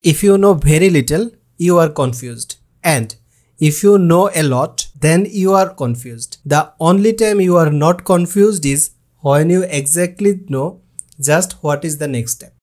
If you know very little, you are confused. And if you know a lot, then you are confused. The only time you are not confused is when you exactly know just what is the next step.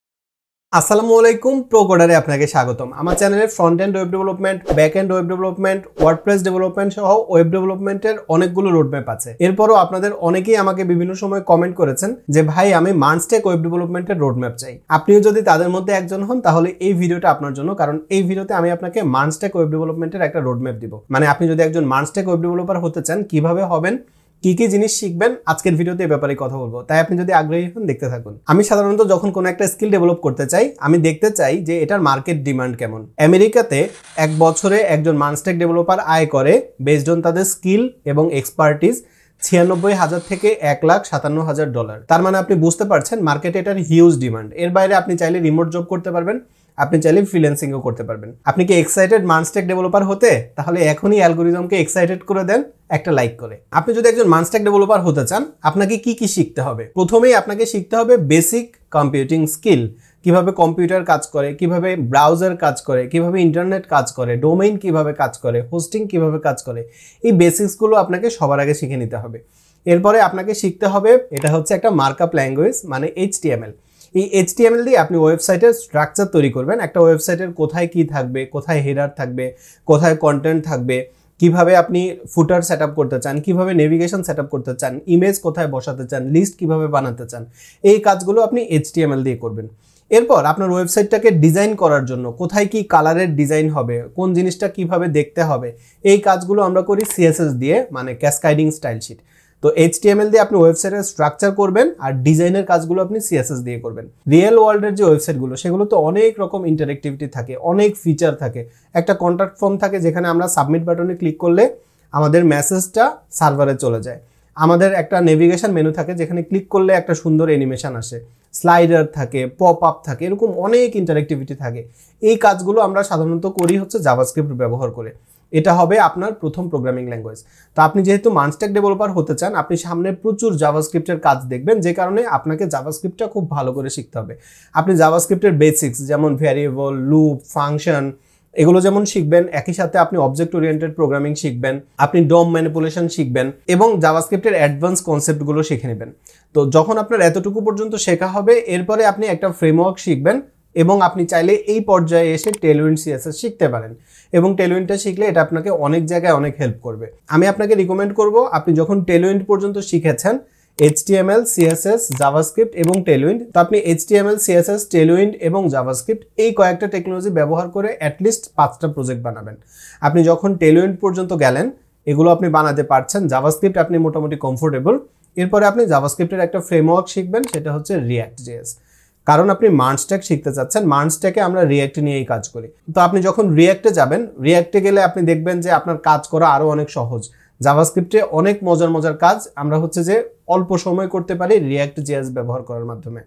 আসসালামু আলাইকুম pro কোডারে আপনাকে স্বাগতম। আমার চ্যানেলে front end web development, back end web development, WordPress development সহ web ডেভেলপমেন্টের অনেকগুলো roadmap আছে। এরপরও আপনাদের অনেকেই আমাকে বিভিন্ন সময় কমেন্ট করেছেন যে ভাই আমি মানস্টেক ওয়েব ডেভেলপমেন্টের রোডম্যাপ চাই। আপনিও যদি তাদের মধ্যে একজন হন তাহলে এই ভিডিওটা আপনার জন্য, কারণ এই ভিডিওতে আমি আপনাকে মানস্টেক ওয়েব ডেভেলপমেন্টের একটা রোডম্যাপ দিব। মানে আপনি যদি একজন মানস্টেক ওয়েব ডেভেলপার হতে চান কিভাবে হবেন, কি কি জিনিস শিখবেন, আজকের ভিডিওতে এই ব্যাপারে কথা বলবো। তাই আপনি যদি আগ্রহী হন দেখতে থাকুন। আমি সাধারণত যখন কোনো একটা স্কিল ডেভেলপ করতে চাই আমি দেখতে চাই যে এটার মার্কেট ডিমান্ড কেমন। আমেরিকাতে এক বছরে একজন মানস্টেক ডেভেলপার আয় করে বেসড অন তাদের স্কিল এবং এক্সপার্টিস 96,000 থেকে $1,57,000। তার মানে আপনি বুঝতে পারছেন মার্কেটে এটার হিউজ ডিমান্ড। এর বাইরে আপনি চাইলে রিমোট জব করতে পারবেন, আপনি চাইলে ফ্রিল্যান্সিংও করতে পারবেন। আপনি কি এক্সাইটেড মানস্টেক ডেভেলপার হতে? তাহলে এখনই অ্যালগরিদমকে এক্সাইটেড করে দেন একটা লাইক করে। আপনি যদি একজন মানস্টেক ডেভেলপার হতে চান আপনাকে কি কি শিখতে হবে? প্রথমেই আপনাকে শিখতে হবে বেসিক কম্পিউটিং স্কিল। কিভাবে কম্পিউটার কাজ করে, কিভাবে ব্রাউজার কাজ করে, কিভাবে ইন্টারনেট কাজ করে, ডোমেইন কিভাবে কাজ করে, হোস্টিং কিভাবে কাজ করে, এই বেসিক্সগুলো আপনাকে সবার আগে শিখে নিতে হবে। এরপরে আপনাকে শিখতে হবে, এটা হচ্ছে একটা মার্কআপ ল্যাঙ্গুয়েজ মানে HTML। এই HTML দিয়ে আপনি ওয়েবসাইটের স্ট্রাকচার তৈরি করবেন। একটা ওয়েবসাইটের কোথায় কি থাকবে, কোথায় হেডার থাকবে, কোথায় কন্টেন্ট থাকবে, কিভাবে আপনি ফুটার সেটআপ করতে চান, কিভাবে নেভিগেশন সেটআপ করতে চান, ইমেজ কোথায় বসাতে চান, লিস্ট কিভাবে বানাতে চান, এই কাজগুলো আপনি HTML দিয়ে করবেন। এরপর আপনার ওয়েবসাইটটাকে ডিজাইন করার জন্য কোথায় কি কালারের ডিজাইন হবে, কোন জিনিসটা কিভাবে দেখতে হবে, এই কাজগুলো আমরা করি CSS দিয়ে, মানে ক্যাসকাইডিং স্টাইল শিট। তো HTML দিয়ে আপনি ওয়েবসাইটের স্ট্রাকচার করবেন আর ডিজাইনের কাজগুলো আপনি CSS দিয়ে করবেন। রিয়েল ওয়ার্ল্ডের যে ওয়েবসাইটগুলো সেগুলো তো অনেক রকম ইন্টারেক্টিভিটি থাকে, অনেক ফিচার থাকে। একটা কন্ট্যাক্ট ফর্ম থাকে যেখানে আমরা সাবমিট বাটনে ক্লিক করলে আমাদের মেসেজটা সার্ভারে চলে যায়। আমাদের একটা নেভিগেশন মেনু থাকে যেখানে ক্লিক করলে একটা সুন্দর অ্যানিমেশন আসে, স্লাইডার থাকে, পপ আপ থাকে, এরকম অনেক ইন্টারেক্টিভিটি থাকে। এই কাজগুলো আমরা সাধারণত করি হচ্ছে জাভাস্ক্রিপ্ট ব্যবহার করে। এটা হবে আপনার প্রথম প্রোগ্রামিং ল্যাঙ্গুয়েজ। তো আপনি যেহেতু মানস্টেক ডেভেলপার হতে চান আপনি সামনে প্রচুর জাভাস্ক্রিপ্টের কাজ দেখবেন, যে কারণে আপনাকে জাভাস্ক্রিপ্টটা খুব ভালো করে শিখতে হবে। আপনি জাভাস্ক্রিপ্টের বেসিক্স যেমন ভ্যারিয়েবল, লুপ, ফাংশন এগুলো যেমন শিখবেন, একই সাথে আপনি অবজেক্ট ওরিয়েন্টেড প্রোগ্রামিং শিখবেন, আপনি ডম ম্যানিপুলেশন শিখবেন এবং জাভাস্ক্রিপ্টের অ্যাডভান্স কনসেপ্টগুলো শিখে নেবেন। তো যখন আপনার এতটুকু পর্যন্ত শেখা হবে এরপরে আপনি একটা ফ্রেমওয়ার্ক শিখবেন এবং আপনি চাইলে এই পর্যায়ে এসে টেলউইন্ড CSS শিখতে পারেন এবং টেলউইন্ডটা শিখলে এটা আপনাকে অনেক জায়গায় অনেক হেল্প করবে। আমি আপনাকে রিকমেন্ড করব আপনি যখন টেলউইন্ড পর্যন্ত শিখেছেন HTML, CSS, জাভাস্ক্রিপ্ট এবং টেলউইন্ড, তো আপনি HTML, CSS, টেলউইন্ড এবং জাভাস্ক্রিপ্ট এই কয়েকটা টেকনোলজি ব্যবহার করে অ্যাটলিস্ট 5টা প্রজেক্ট বানাবেন। আপনি যখন টেলউইন্ড পর্যন্ত গেলেন এগুলো আপনি বানাতে পারছেন, জাভাস্ক্রিপ্ট আপনি মোটামুটি কমফোর্টেবল। এরপরে আপনি জাভাস্ক্রিপ্টের একটা ফ্রেমওয়ার্ক শিখবেন, সেটা হচ্ছে React.js। কারণ আপনি মানস্টেক শিখতে চাচ্ছেন, মানস্টেকে আমরা রিয়্যাক্ট নিয়েই কাজ করি। তো আপনি যখন রিয়্যাক্টে যাবেন, রিয়্যাক্টে গেলে আপনি দেখবেন যে আপনার কাজ করা আরও অনেক সহজ। জাভাস্ক্রিপ্টে অনেক মজার কাজ আমরা হচ্ছে যে অল্প সময় করতে পারি React.js ব্যবহার করার মাধ্যমে।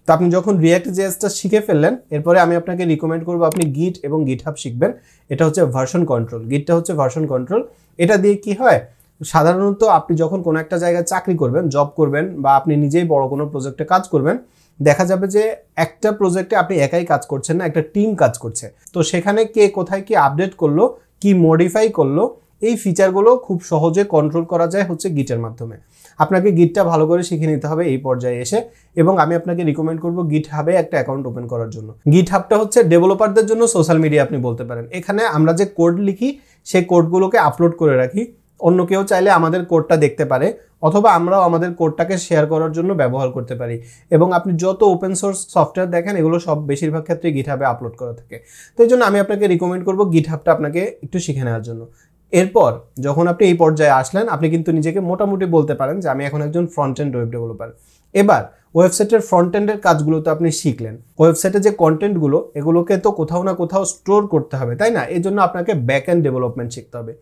তো আপনি যখন React.jsটা শিখে ফেললেন এরপরে আমি আপনাকে রিকমেন্ড করবো আপনি গিট এবং গিটহাব শিখবেন। এটা হচ্ছে ভার্সন কন্ট্রোল, গিটটা হচ্ছে ভার্সন কন্ট্রোল। এটা দিয়ে কি হয়, সাধারণত আপনি যখন কোনো একটা জায়গায় চাকরি করবেন, জব করবেন বা আপনি নিজেই বড় কোনো প্রজেক্টে কাজ করবেন, দেখা যাবে যে একটা প্রজেক্টে আপনি একাই কাজ করছেন না, একটা টিম কাজ করছে। তো সেখানে কে কোথায় কি আপডেট করলো, কি মডিফাই করলো, এই ফিচারগুলো খুব সহজে কন্ট্রোল করা যায় হচ্ছে গিটের মাধ্যমে। আপনাকে গিটটা ভালো করে শিখে নিতে হবে এই পর্যায়ে এসে, এবং আমি আপনাকে রিকমেন্ড করবো গিটহাবে একটা অ্যাকাউন্ট ওপেন করার জন্য। গিটহাবটা হচ্ছে ডেভেলপারদের জন্য সোশ্যাল মিডিয়া আপনি বলতে পারেন। এখানে আমরা যে কোড লিখি সেই কোডগুলোকে আপলোড করে রাখি, অন্য কেউ চাইলে আমাদের কোডটা দেখতে পারে অথবা আমরাও আমাদের কোডটাকে শেয়ার করার জন্য ব্যবহার করতে পারি। এবং আপনি যত ওপেন সোর্স সফটওয়্যার দেখেন এগুলো সব বেশিরভাগ ক্ষেত্রে গিটহাবে আপলোড করা থাকে। তো এই জন্য আমি আপনাকে রিকমেন্ড করবো গিটহাবটা আপনাকে একটু শিখে নেওয়ার জন্য। এরপর যখন আপনি এই পর্যায়ে আসলেন আপনি কিন্তু নিজেকে মোটামুটি বলতে পারেন যে আমি এখন একজন ফ্রন্ট এন্ড ওয়েব ডেভেলপার। এবার ওয়েবসাইটের ফ্রন্ট এন্ডের কাজগুলো তো আপনি শিখলেন, ওয়েবসাইটে যে কন্টেন্টগুলো এগুলোকে তো কোথাও না কোথাও স্টোর করতে হবে, তাই না? এই জন্য আপনাকে ব্যাক এন্ড ডেভেলপমেন্ট শিখতে হবে।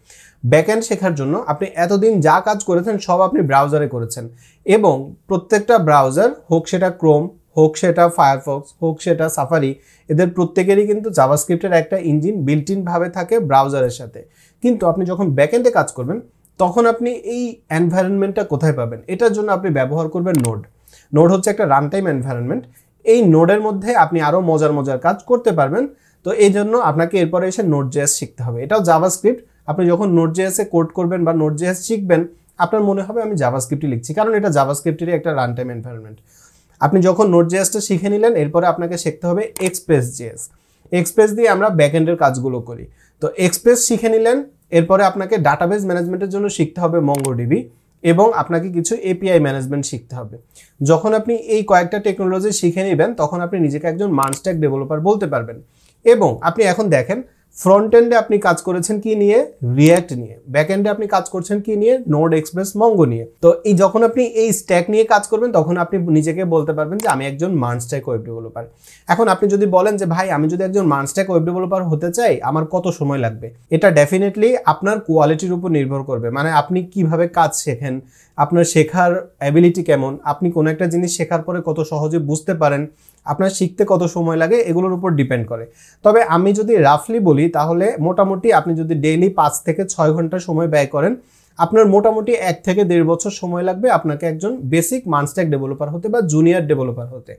ব্যাক এন্ড শেখার জন্য আপনি এতদিন যা কাজ করেছেন সব আপনি ব্রাউজারে করেছেন এবং প্রত্যেকটা ব্রাউজার, হোক সেটা ক্রোম, হোক সেটা ফায়ারফক্স, হোক সেটা সাফারি, এদের প্রত্যেকেরই কিন্তু জাভাস্ক্রিপ্টের একটা ইঞ্জিন বিল্ট ইন ভাবে থাকে ব্রাউজারের সাথে। কিন্তু আপনি যখন ব্যাকএন্ডে কাজ করবেন তখন আপনি এই এনভায়রনমেন্টটা কোথায় পাবেন? এটার জন্য আপনি ব্যবহার করবেন নোড। নোড হচ্ছে একটা রান টাইম এনভায়রনমেন্ট। এই নোডের মধ্যে আপনি আরও মজার কাজ করতে পারবেন, তো এই জন্য আপনাকে এরপরে এসে Node.js শিখতে হবে। এটাও জাভাস্ক্রিপ্ট। আপনি যখন Node.js এ কোড করবেন বা Node.js শিখবেন, আপনার মনে হবে আমি জাভাস্ক্রিপ্টই লিখছি, কারণ এটা জাভাস্ক্রিপ্টেরই একটা রান টাইম এনভায়রনমেন্ট। আপনি যখন Node.js-টা শিখে নিলেন, এরপরে আপনাকে শিখতে হবে Express.js। এক্সপ্রেস দিয়ে আমরা ব্যাকএন্ডের কাজগুলো করি। তো এক্সপ্রেস শিখে নিলেন, এরপরে আপনাকে ডাটাবেস ম্যানেজমেন্টের জন্য শিখতে হবে MongoDB এবং আপনাকে কিছু এপিআই ম্যানেজমেন্ট শিখতে হবে। যখন আপনি এই কয়েকটা টেকনোলজি শিখে নেবেন, তখন আপনি নিজেকে একজন মানস্ট্যাক ডেভেলপার বলতে পারবেন। এবং আপনি এখন দেখেন, ফ্রন্ট এন্ডে আপনি কাজ করেছেন কি নিয়ে? রিঅ্যাক্ট নিয়ে। ব্যাক এন্ডে আপনি কাজ করছেন কি নিয়ে? নোড, এক্সপ্রেস, মঙ্গো নিয়ে। তো এই যখন আপনি এই স্ট্যাক নিয়ে কাজ করবেন, তখন আপনি নিজেকে বলতে পারবেন যে আমি একজন মানস্ট্যাক ওয়েব ডেভেলপার। এখন আপনি যদি বলেন যে ভাই আমি যদি একজন মানস্ট্যাক ওয়েব ডেভেলপার হতে চাই, আমার কত সময় লাগবে? এটা ডেফিনেটলি আপনার কোয়ালিটির উপর নির্ভর করবে। মানে আপনি কিভাবে কাজ শেখেন, আপনার শেখার অ্যাবিলিটি কেমন, আপনি কোনো একটা জিনিস শেখার পরে কত সহজে বুঝতে পারেন, আপনার শিখতে কত সময় লাগে, এগুলোর উপর ডিপেন্ড করে। তবে আমি যদি রাফলি বলি, তাহলে মোটামুটি আপনি যদি ডেইলি 5 থেকে 6 ঘন্টা সময় ব্যয় করেন, আপনার মোটামুটি 1 থেকে 1.5 বছর সময় লাগবে আপনাকে একজন বেসিক মানস্ট্যাক ডেভেলপার হতে বা জুনিয়র ডেভেলপার হতে।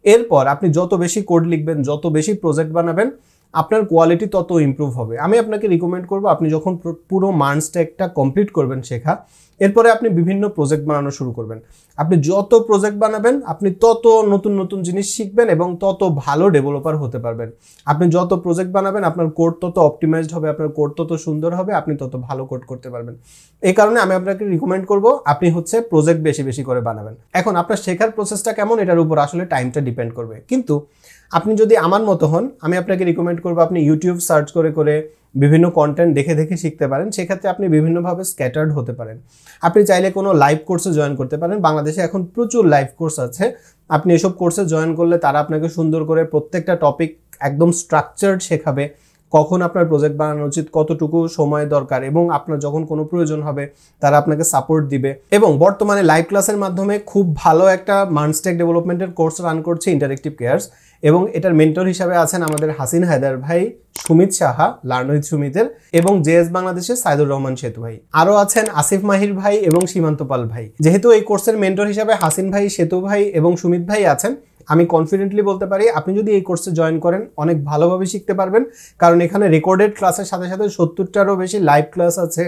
এরপর আপনি যত বেশি কোড লিখবেন, যত বেশি প্রজেক্ট বানাবেন, আপনার কোয়ালিটি তত ইমপ্রুভ হবে। আমি আপনাকে রিকমেন্ড করব, আপনি যখন পুরো মানস্ট্যাকটা কমপ্লিট করবেন শেখা, এরপরে আপনি বিভিন্ন প্রজেক্ট বানানো শুরু করবেন। আপনি যত প্রজেক্ট বানাবেন, আপনি তত নতুন নতুন জিনিস শিখবেন এবং তত ভালো ডেভেলপার হতে পারবেন। আপনি যত প্রজেক্ট বানাবেন, আপনার কোড তত অপটিমাইজড হবে, আপনার কোড তত সুন্দর হবে, আপনি তত ভালো কোড করতে পারবেন। এই কারণে আমি আপনাকে রিকমেন্ড করব, আপনি হচ্ছে প্রজেক্ট বেশি বেশি করে বানাবেন। এখন আপনার শেখার প্রসেসটা কেমন, এটার উপর আসলে টাইমটা ডিপেন্ড করবে। কিন্তু আপনি যদি আমার মতো হন, আমি আপনাকে রিকমেন্ড করব আপনি ইউটিউব সার্চ করে করে বিভিন্ন কন্টেন্ট দেখে দেখে শিখতে পারেন। সেক্ষেত্রে আপনি বিভিন্নভাবে স্ক্যাটার্ড হতে পারেন। আপনি চাইলে কোনো লাইভ কোর্সে জয়েন করতে পারেন। বাংলাদেশে এখন প্রচুর লাইভ কোর্স আছে। আপনি এসব কোর্সে জয়েন করলে তারা আপনাকে সুন্দর করে প্রত্যেকটা টপিক একদম স্ট্রাকচার্ড শেখাবে। কখন আপনার প্রজেক্ট বানানো উচিত, কতটুকু সময় দরকার, এবং আপনার যখন কোনো প্রয়োজন হবে তারা আপনাকে সাপোর্ট দিবে। এবং বর্তমানে লাইভ ক্লাসের মাধ্যমে খুব ভালো একটা মানস্ট্যাক ডেভেলপমেন্টের কোর্স রান করছে ইন্টারেক্টিভ কেয়ার্স, এবং এটার মেন্টর হিসাবে আছেন আমাদের হাসিন হায়দার ভাই, সুমিত সাহা লার্ন উইথ সুমিতের, এবং জেএস বাংলাদেশের সাইদুর রহমান সেতু ভাই। আরও আছেন আসিফ মাহির ভাই এবং সীমান্ত পাল ভাই। যেহেতু এই কোর্সের মেন্টর হিসাবে হাসিন ভাই, সেতু ভাই এবং সুমিত ভাই আছেন, আমি কনফিডেন্টলি বলতে পারি আপনি যদি এই কোর্সে জয়েন করেন অনেক ভালোভাবে শিখতে পারবেন। কারণ এখানে রেকর্ডেড ক্লাসের সাথে সাথে 70টারও বেশি লাইভ ক্লাস আছে,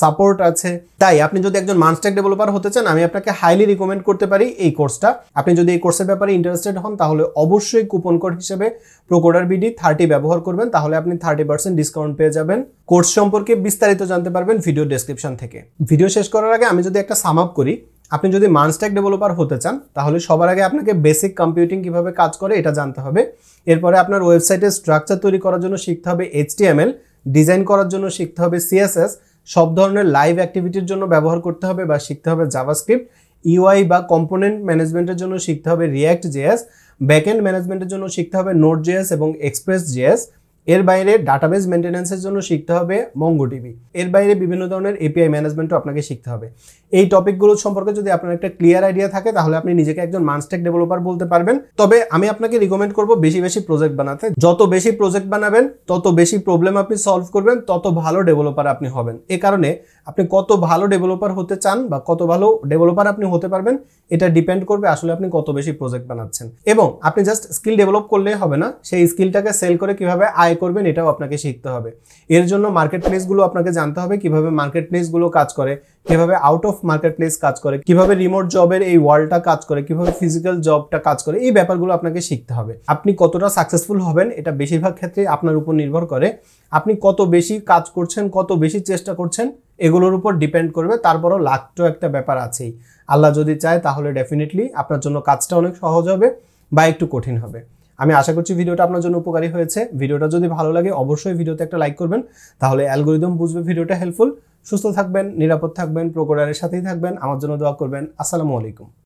সাপোর্ট আছে। তাই আপনি যদি একজন মানস্ট্যাক ডেভেলপার হতে চান, আমি আপনাকে হাইলি রিকমেন্ড করতে পারি এই কোর্সটা। আপনি যদি এই কোর্সের ব্যাপারে ইন্টারেস্টেড হন, তাহলে অবশ্যই কুপন কোড হিসেবে ProCoderBD 30 ব্যবহার করবেন, তাহলে আপনি 30% ডিসকাউন্ট পেয়ে যাবেন। কোর্স সম্পর্কে বিস্তারিত জানতে পারবেন ভিডিও ডেসক্রিপশন থেকে। ভিডিও শেষ করার আগে আমি যদি একটা সাম আপ করি, আপনি যদি মানস্ট্যাক ডেভেলপার হতে চান, তাহলে সবার আগে আপনাকে বেসিক কম্পিউটিং কিভাবে কাজ করে এটা জানতে হবে। এরপরে আপনার ওয়েবসাইটের স্ট্রাকচার তৈরি করার জন্য শিখতে হবে HTML, ডিজাইন করার জন্য শিখতে হবে CSS, সব ধরনের লাইভ অ্যাক্টিভিটির জন্য ব্যবহার করতে হবে বা শিখতে হবে জাভাস্ক্রিপ্ট, UI বা কম্পোনেন্ট ম্যানেজমেন্টের জন্য শিখতে হবে React.js, ব্যাকএন্ড ম্যানেজমেন্টের জন্য শিখতে হবে Node.js এবং Express.js। এর বাইরে ডাটাবেস মেইনটেনেন্সের জন্য শিখতে হবে MongoDB। এর বাইরে বিভিন্ন ধরনের API ম্যানেজমেন্টও আপনাকে শিখতে হবে। এই টপিকগুলো সম্পর্কে যদি আপনার একটা ক্লিয়ার আইডিয়া থাকে, তাহলে আপনি নিজেকে একজন মানস্ট্যাক ডেভেলপার বলতে পারবেন। তবে আমি আপনাকে রিকমেন্ড করব বেশি বেশি প্রজেক্ট বানাতে। যত বেশি প্রজেক্ট বানাবেন, তত বেশি প্রবলেম আপনি সলভ করবেন, তত ভালো ডেভেলপার আপনি হবেন। এ কারণে আপনি কত ভালো ডেভেলপার হতে চান বা কত ভালো ডেভেলপার আপনি হতে পারবেন, এটা ডিপেন্ড করবে আসলে আপনি কত বেশি প্রজেক্ট বানাচ্ছেন। এবং আপনি জাস্ট স্কিল ডেভেলপ করলেই হবে না, সেই স্কিলটাকে সেল করে কিভাবে আয় করবেন এটাও আপনাকে শিখতে হবে। এর জন্য মার্কেট প্লেসগুলো আপনাকে জানতে হবে, কিভাবে মার্কেট প্লেসগুলো কাজ করে, কিভাবে আউট অফ মার্কেট প্লেস কাজ করে, কিভাবে রিমোট জবের এই ওয়ার্ল্ডটা কাজ করে, কিভাবে ফিজিক্যাল জবটা কাজ করে, এই ব্যাপারগুলো আপনাকে শিখতে হবে। আপনি কতটা সাকসেসফুল হবেন এটা বেশিরভাগ ক্ষেত্রে আপনার উপর নির্ভর করে। আপনি কত বেশি কাজ করছেন, কত বেশি চেষ্টা করছেন, এগুলোর উপর ডিপেন্ড করবে। তারপরও লাক তো একটা ব্যাপার আছেই। আল্লাহ যদি চায় তাহলে ডেফিনেটলি আপনার জন্য কাজটা অনেক সহজ হবে বা একটু কঠিন হবে। আমি আশা করছি ভিডিওটা আপনার জন্য উপকারী হয়েছে। ভিডিওটা যদি ভালো লাগে অবশ্যই ভিডিওতে একটা লাইক করবেন, তাহলে অ্যালগরিদম বুঝবে ভিডিওটা হেল্পফুল। সুস্থ থাকবেন, নিরাপদ থাকবেন, প্রোকোডারের সাথেই থাকবেন। আমার জন্য দোয়া করবেন। আসসালামু আলাইকুম।